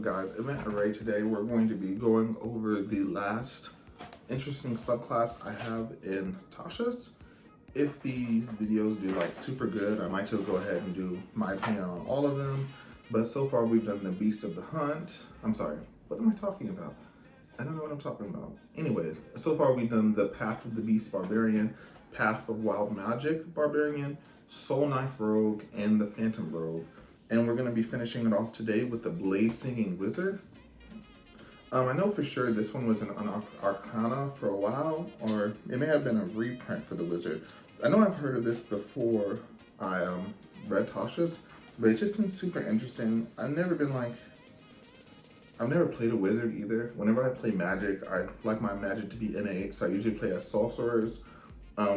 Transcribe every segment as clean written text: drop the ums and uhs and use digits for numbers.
up, guys? Event Array. Today we're going to be going over the last interesting subclass I have in Tasha's. If these videos do like super good, I might just go ahead and do my opinion on all of them. But so far we've done the Beast of the Hunt. I'm sorry, what am I talking about? I don't know what I'm talking about. Anyways, so far we've done the Path of the Beast Barbarian, Path of Wild Magic Barbarian, Soulknife Rogue, and the Phantom Rogue. And we're going to be finishing it off today with the Bladesinger Wizard. I know for sure this one was an Arcana for a while, or it may have been a reprint for the Wizard. I know I've heard of this before I read Tasha's, but it just seems super interesting. I've never played a Wizard either. Whenever I play Magic, I like my Magic to be innate, so I usually play as Sorcerers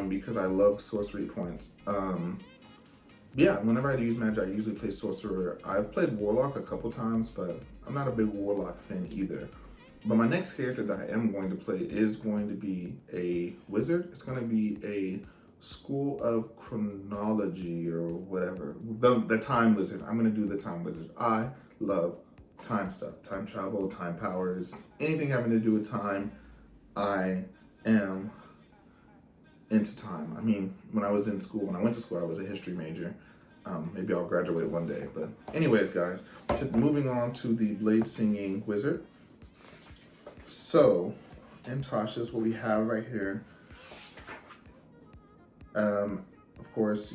because I love sorcery points. Yeah, whenever I use Magic, I usually play Sorcerer. I've played Warlock a couple times, but I'm not a big Warlock fan either. But my next character that I am going to play is going to be a Wizard. It's going to be a School of Chronology or whatever. The Time Wizard. I'm going to do the Time Wizard. I love time stuff. Time travel, time powers, anything having to do with time. I am into time. I mean, when I went to school, I was a history major. Maybe I'll graduate one day. But anyways, guys, moving on to the Bladesinger Wizard. So, in Tasha's, what we have right here, of course,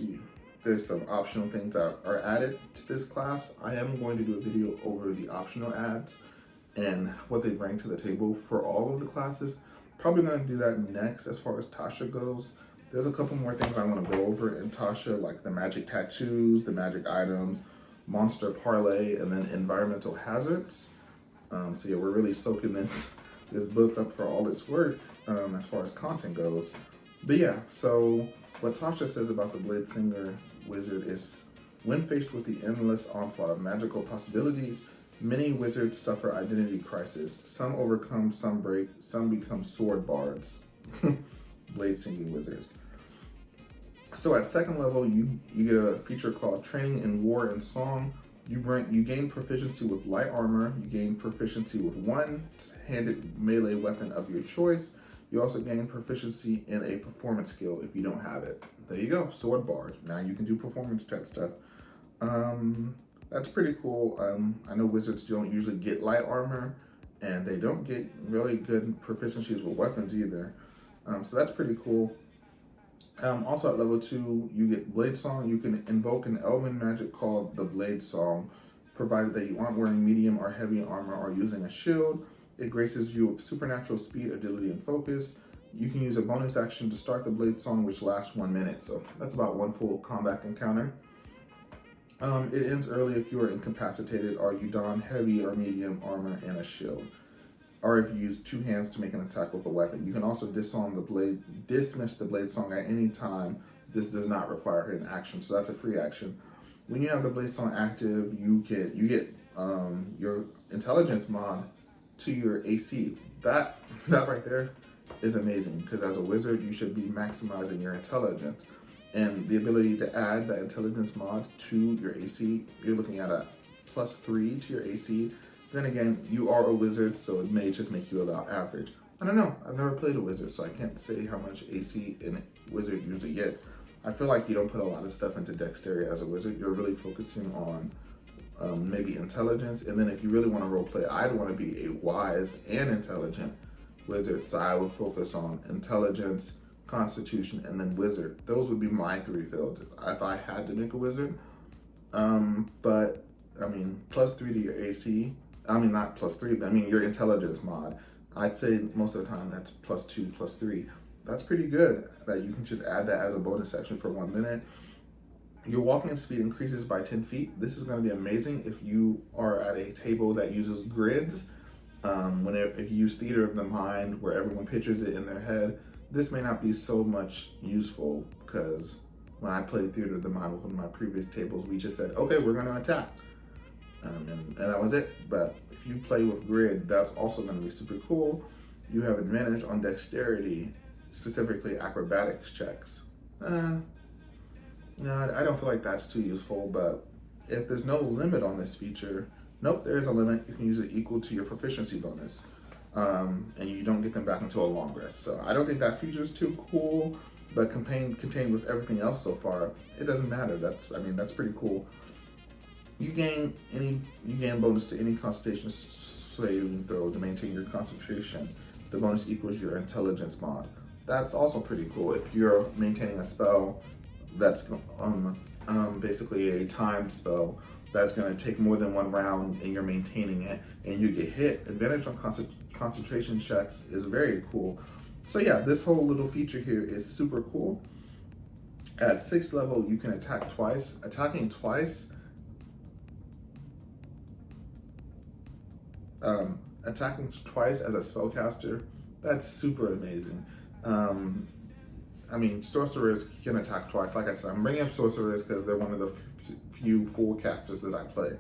there's some optional things that are added to this class. I am going to do a video over the optional adds and what they bring to the table for all of the classes. Probably going to do that next as far as Tasha goes. There's a couple more things I want to go over in Tasha, like the magic tattoos, the magic items, monster parlay, and then environmental hazards. So yeah, we're really soaking this book up for all it's worth as far as content goes. But yeah, so what Tasha says about the Bladesinger Wizard is, when faced with the endless onslaught of magical possibilities, many wizards suffer identity crisis. Some overcome, some break, some become sword bards. Bladesinger Wizards. So at second level, you get a feature called Training in War and Song. You gain proficiency with light armor. You gain proficiency with one-handed melee weapon of your choice. You also gain proficiency in a performance skill if you don't have it. There you go, sword bard. Now you can do performance type stuff. That's pretty cool. I know wizards don't usually get light armor, and they don't get really good proficiencies with weapons either. So that's pretty cool. Also at level 2, you get Blade Song. You can invoke an elven magic called the Blade Song, provided that you aren't wearing medium or heavy armor or using a shield. It graces you with supernatural speed, agility, and focus. You can use a bonus action to start the Blade Song, which lasts 1 minute. So that's about one full combat encounter. It ends early if you are incapacitated or you don heavy or medium armor and a shield, or if you use 2 hands to make an attack with a weapon. You can also dismiss the Blade Song at any time. This does not require an action, so that's a free action. When you have the Blade Song active, you get your intelligence mod to your AC. That right there is amazing, because as a wizard, you should be maximizing your intelligence. And the ability to add that intelligence mod to your AC, you're looking at a +3 to your AC. Then again, you are a wizard, so it may just make you about average. I don't know. I've never played a wizard, so I can't say how much AC a wizard usually gets. I feel like you don't put a lot of stuff into dexterity as a wizard. You're really focusing on maybe intelligence. And then if you really want to roleplay, I'd want to be a wise and intelligent wizard. So I would focus on intelligence, constitution, and then wizard. Those would be my 3 fields if I had to make a wizard. But I mean, +3 to your AC. I mean, not +3, but I mean your intelligence mod. I'd say most of the time that's +2, +3. That's pretty good that you can just add that as a bonus action for 1 minute. Your walking speed increases by 10 feet. This is going to be amazing if you are at a table that uses grids. If you use Theater of the Mind, where everyone pictures it in their head, this may not be so much useful, because when I played Theater of the Mind with one of my previous tables, we just said, okay, we're going to attack. And that was it. But if you play with grid, that's also going to be super cool. You have advantage on dexterity, specifically acrobatics checks. No, I don't feel like that's too useful, but if there's no limit on this feature, Nope, there is a limit. You can use it equal to your proficiency bonus. And you don't get them back until a long rest. So I don't think that feature is too cool, but contained with everything else so far, it doesn't matter. That's pretty cool. You gain bonus to any concentration saving throw to maintain your concentration. The bonus equals your intelligence mod. That's also pretty cool. If you're maintaining a spell that's basically a timed spell that's going to take more than one round and you're maintaining it and you get hit, advantage on concentration checks is very cool. So yeah, this whole little feature here is super cool. At 6th level, you can attack twice. Attacking twice, as a spellcaster, that's super amazing. Sorcerers can attack twice. Like I said, I'm bringing up sorcerers because they're one of the few full casters that I play.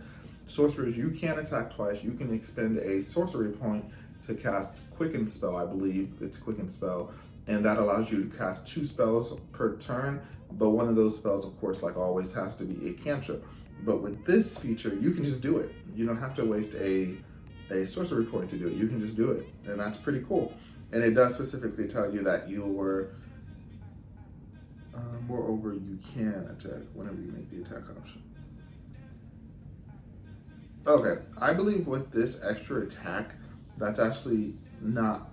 Sorcerers, you can attack twice. You can expend a sorcery point to cast Quicken Spell, I believe it's Quicken Spell, and that allows you to cast 2 spells per turn, but one of those spells, of course, like always, has to be a cantrip. But with this feature, you can just do it. You don't have to waste a sorcery point to do it. You can just do it, and that's pretty cool. And it does specifically tell you that moreover, you can attack whenever you make the attack option. Okay, I believe with this extra attack, that's actually not,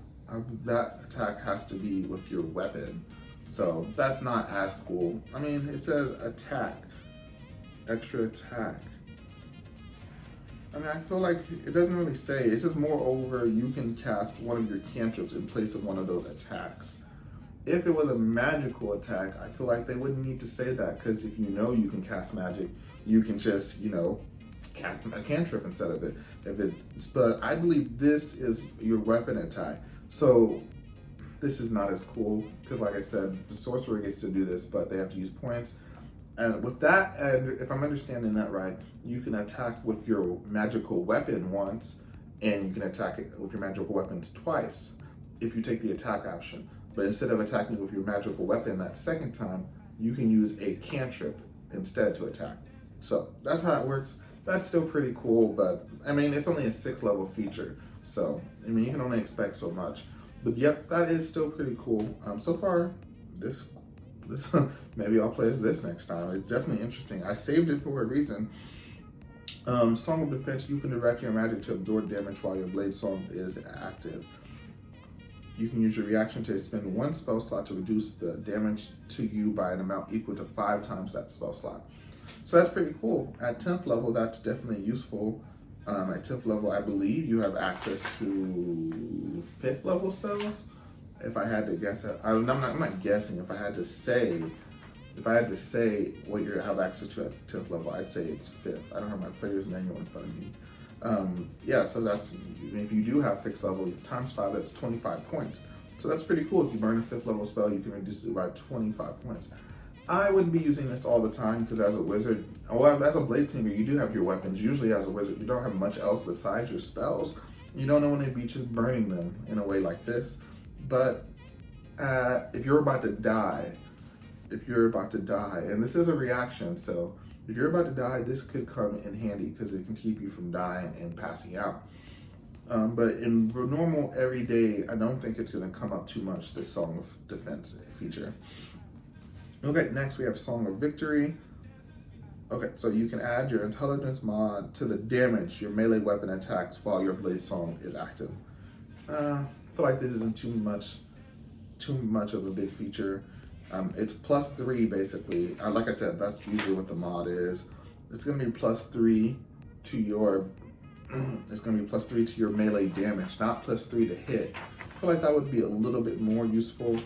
that attack has to be with your weapon. So that's not as cool. I mean, it says attack, extra attack. I mean, I feel like it doesn't really say. It says moreover, you can cast one of your cantrips in place of one of those attacks. If it was a magical attack, I feel like they wouldn't need to say that, because if you know you can cast magic, you can just, cast a cantrip instead of it. But I believe this is your weapon attack. So this is not as cool, because like I said, the sorcerer gets to do this, but they have to use points. And with that, and if I'm understanding that right, you can attack with your magical weapon once, and you can attack it with your magical weapons twice if you take the attack option. But instead of attacking with your magical weapon that second time, you can use a cantrip instead to attack. So that's how it works. That's still pretty cool, but I mean, it's only a 6th level feature. So, I mean, you can only expect so much. But yep, that is still pretty cool. So far, this maybe I'll play as this next time. It's definitely interesting. I saved it for a reason. Song of Defense, you can direct your magic to absorb damage while your blade song is active. You can use your reaction to spend 1 spell slot to reduce the damage to you by an amount equal to 5 times that spell slot. So that's pretty cool. At 10th level, that's definitely useful. At 10th level, I believe you have access to 5th level spells. If I had to guess, I'm not guessing. If I had to say what you have access to at 10th level, I'd say it's 5th. I don't have my player's manual in front of me. So that's, if you do have 5th level, times 5, that's 25 points. So that's pretty cool. If you burn a 5th level spell, you can reduce it by 25 points. I wouldn't be using this all the time, because as a wizard, as a Bladesinger, you do have your weapons. Usually as a wizard, you don't have much else besides your spells. You don't want to be just burning them in a way like this. But if you're about to die, and this is a reaction, so if you're about to die, this could come in handy because it can keep you from dying and passing out. But in normal everyday, I don't think it's going to come up too much, this Song of Defense feature. Okay, next we have Song of Victory. Okay, so you can add your intelligence mod to the damage your melee weapon attacks while your blade song is active. I feel like this isn't too much of a big feature. It's +3 basically. Like I said, that's usually what the mod is. It's gonna be +3 to your +3 to your melee damage, not +3 to hit. I feel like that would be a little bit more useful.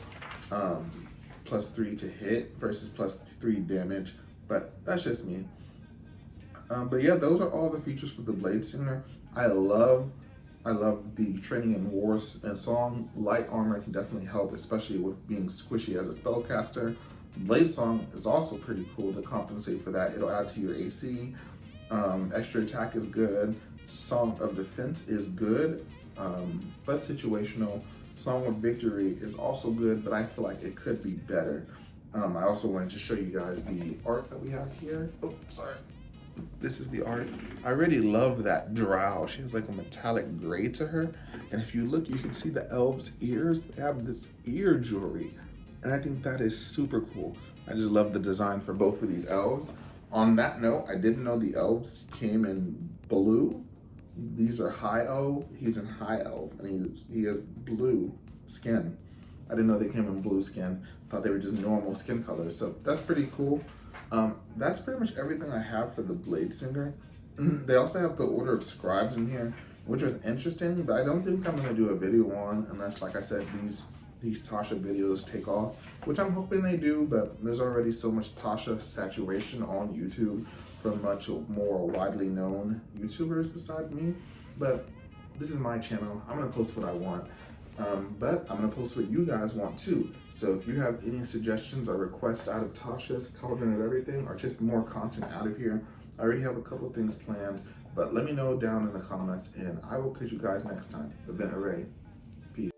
+3 to hit versus +3 damage, but that's just me. But yeah, those are all the features for the Bladesinger. I love the training in wars and song. Light armor can definitely help, especially with being squishy as a spellcaster. Blade song is also pretty cool to compensate for that. It'll add to your AC. Extra attack is good. Song of Defense is good, but situational. Song of Victory is also good, but I feel like it could be better. I also wanted to show you guys the art that we have here. Oh, sorry. This is the art. I really love that drow. She has like a metallic gray to her. And if you look, you can see the elves' ears. They have this ear jewelry. And I think that is super cool. I just love the design for both of these elves. On that note, I didn't know the elves came in blue. These are high elf. He's in high elf, and he has blue skin. I didn't know they came in blue skin. Thought they were just normal skin colors. So that's pretty cool. That's pretty much everything I have for the Bladesinger. They also have the Order of Scribes in here, which was interesting, but I don't think I'm gonna do a video on unless, like I said, these Tasha videos take off, which I'm hoping they do, but there's already so much Tasha saturation on YouTube from much more widely known YouTubers beside me. But this is my channel. I'm gonna post what I want. But I'm gonna post what you guys want too. So if you have any suggestions or requests out of Tasha's Cauldron of Everything, or just more content out of here, I already have a couple of things planned, but let me know down in the comments, and I will catch you guys next time. Event Array. Peace.